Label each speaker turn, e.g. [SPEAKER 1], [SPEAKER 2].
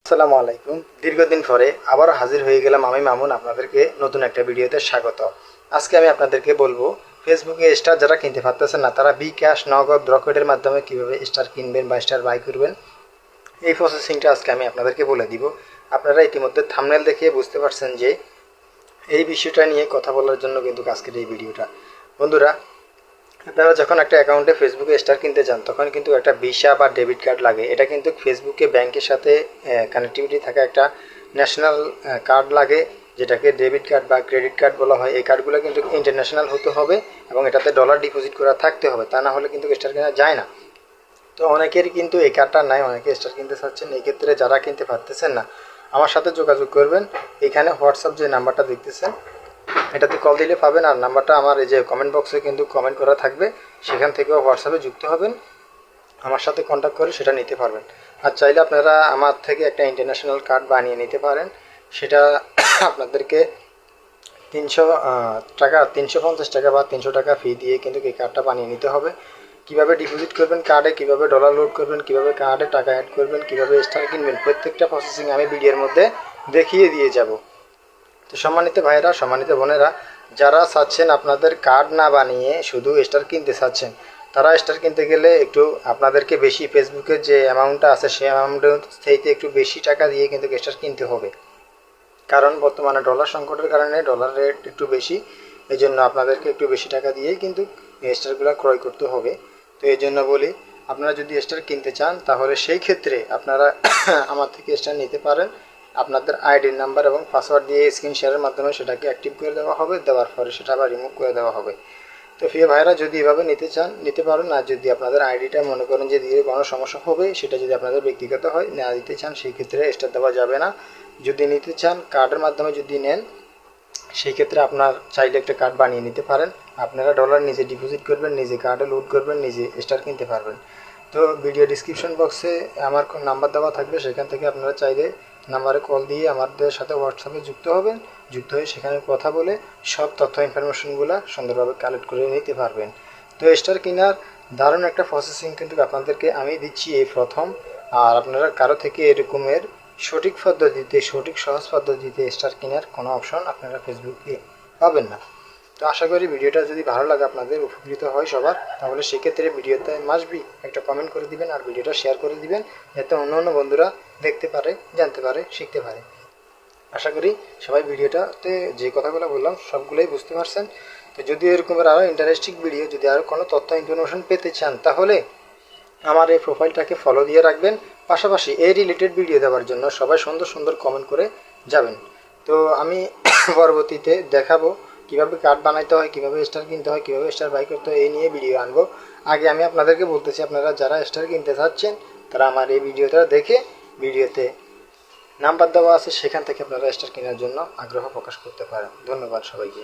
[SPEAKER 1] আসসালামু আলাইকুম। দীর্ঘদিন পরে আবার হাজির হয়ে গেলাম আমি মামুন আপনাদেরকে নতুন একটা ভিডিওতে স্বাগত। আজকে আমি আপনাদেরকে বলবো ফেসবুকে স্টার যারা কিনতে পারতেছেন না তারা বিকাশ, নগদ, রকেটের মাধ্যমে কিভাবে স্টার কিনবেন বা স্টার বাই করবেন এই প্রসেসিংটা আজকে আমি আপনাদেরকে বলে দিব। আপনারা ইতিমধ্যে থাম্বনেল দেখে বুঝতে পারছেন যে এই বিষয়টা নিয়ে কথা বলার জন্য কিন্তু আজকের এই ভিডিওটা। বন্ধুরা, আপনারা যখন একটা অ্যাকাউন্টে ফেসবুকে স্টার কিনতে যান তখন কিন্তু একটা ভিসা বা ডেবিট কার্ড লাগে। এটা কিন্তু ফেসবুকে ব্যাংকের সাথে কানেক্টিভিটি থাকা একটা ন্যাশনাল কার্ড লাগে, যেটাকে ডেবিট কার্ড বা ক্রেডিট কার্ড বলা হয়। এই কার্ডগুলো কিন্তু ইন্টারন্যাশনাল হতে হবে এবং এটাতে ডলার ডিপোজিট করা থাকতে হবে, তা না হলে কিন্তু স্টার কেনা যায় না। তো অনেকেরই কিন্তু এই কার্ডটা নাই, অনেকে স্টার কিনতে চাচ্ছেন। এই ক্ষেত্রে যারা কিনতে পারতেছেন না আমার সাথে যোগাযোগ করবেন। এখানে হোয়াটসঅ্যাপ যে নাম্বারটা দেখতেছেন এটাতে কল দিলে পাবেন, আর নাম্বারটা আমার এই যে কমেন্ট বক্সে কিন্তু কমেন্ট করা থাকবে, সেখান থেকেও হোয়াটসঅ্যাপে যুক্ত হবেন, আমার সাথে কন্ট্যাক্ট করে সেটা নিতে পারবেন। আর চাইলে আপনারা আমার থেকে একটা ইন্টারন্যাশনাল কার্ড বানিয়ে নিতে পারেন। সেটা আপনাদেরকে 350 টাকা বা 300 টাকা ফি দিয়ে কিন্তু এই কার্ডটা বানিয়ে নিতে হবে। কীভাবে ডিপোজিট করবেন কার্ডে, কীভাবে ডলার লোড করবেন, কীভাবে কার্ডে টাকা অ্যাড করবেন, কীভাবে স্টার কিনবেন, প্রত্যেকটা প্রসেসিং আমি ভিডিওর মধ্যে দেখিয়ে দিয়ে যাব। তো সম্মানিত ভাইরা, সম্মানিত বোনেরা, যারা চাচ্ছেন আপনাদের কার্ড না বানিয়ে শুধু স্টার কিনতে চাচ্ছেন, তারা স্টার কিনতে গেলে একটু আপনাদেরকে বেশি ফেসবুকের যে অ্যামাউন্টটা আছে সেই অ্যামাউন্টের থেকে একটু বেশি টাকা দিয়ে কিন্তু স্টার কিনতে হবে। কারণ বর্তমানে ডলার সংকটের কারণে ডলার রেট একটু বেশি, এই জন্য আপনাদেরকে একটু বেশি টাকা দিয়েই কিন্তু স্টারগুলো ক্রয় করতে হবে। তো এই জন্য বলি, আপনারা যদি স্টার কিনতে চান তাহলে সেই ক্ষেত্রে আপনারা আমার থেকে স্টার নিতে পারেন। আপনাদের আইডি নাম্বার এবং পাসওয়ার্ড দিয়ে স্ক্রিন শেয়ারের মাধ্যমে সেটাকে অ্যাক্টিভ করে দেওয়া হবে, দেওয়ার পরে সেটা আবার রিমুভ করে দেওয়া হবে। তো প্রিয় ভাইরা, যদি এভাবে নিতে চান নিতে পারেন। আর যদি আপনাদের আইডিটা মনে করেন যে দিয়ে কোনো সমস্যা হবে, সেটা যদি আপনাদের ব্যক্তিগত হয়, না দিতে চান, সেই ক্ষেত্রে স্টার দেওয়া যাবে না। যদি নিতে চান কার্ডের মাধ্যমে যদি নেন, সেই ক্ষেত্রে আপনার চাইলে একটা কার্ড বানিয়ে নিতে পারেন। আপনারা ডলার নিজে ডিপোজিট করবেন, নিজে কার্ডে লোড করবেন, নিজে স্টার কিনতে পারবেন। তো ভিডিও ডিসক্রিপশন বক্সে আমার নাম্বার দেওয়া থাকবে, সেখান থেকে আপনারা চাইলে নাম্বারে কল দিয়ে আমাদের সাথে হোয়াটসঅ্যাপে যুক্ত হবেন। যুক্ত হয়ে সেখানে কথা বলে সব তথ্য ইনফরমেশনগুলো সুন্দরভাবে কালেক্ট করে নিতে পারবেন। তো স্টার কেনার দারুণ একটা প্রসেসিং কিন্তু আপনাদেরকে আমি দিচ্ছি এই প্রথম। আর আপনারা কারো থেকে এরকমের সঠিক পদ্ধতিতে, সঠিক সহজ পদ্ধতিতে স্টার কেনার কোনো অপশন আপনারা ফেসবুকে পাবেন না। তো আশা করি ভিডিওটা যদি ভালো লাগে, আপনাদের উপকৃত হয় সবার, তাহলে সেক্ষেত্রে ভিডিওতে মাসবি একটা কমেন্ট করে দিবেন আর ভিডিওটা শেয়ার করে দিবেন, যাতে অন্য অন্য বন্ধুরা দেখতে পারে, জানতে পারে, শিখতে পারে। আশা করি সবাই ভিডিওটাতে যে কথাগুলো বললাম সবগুলোই বুঝতে পারছেন। তো যদি এরকমের আরও ইন্টারেস্টিং ভিডিও, যদি আরও কোনো তথ্য ইনফরমেশন পেতে চান, তাহলে আমার এই প্রোফাইলটাকে ফলো দিয়ে রাখবেন। পাশাপাশি এই রিলেটেড ভিডিও দেওয়ার জন্য সবাই সুন্দর সুন্দর কমেন্ট করে যাবেন। তো আমি পরবর্তীতে দেখাবো কীভাবে কার্ড বানাইতে হয়, কীভাবে স্টার কিনতে হয়, কীভাবে স্টার বাই করতে হয়, এই নিয়ে ভিডিও আনবো। আগে আমি আপনাদেরকে বলতেছি, আপনারা যারা স্টার কিনতে চাচ্ছেন তারা আমার এই ভিডিওটা দেখে, ভিডিওতে নাম্বার দেওয়া আছে সেখান থেকে আপনারা স্টার কেনার জন্য আগ্রহ প্রকাশ করতে পারেন। ধন্যবাদ সবাইকে।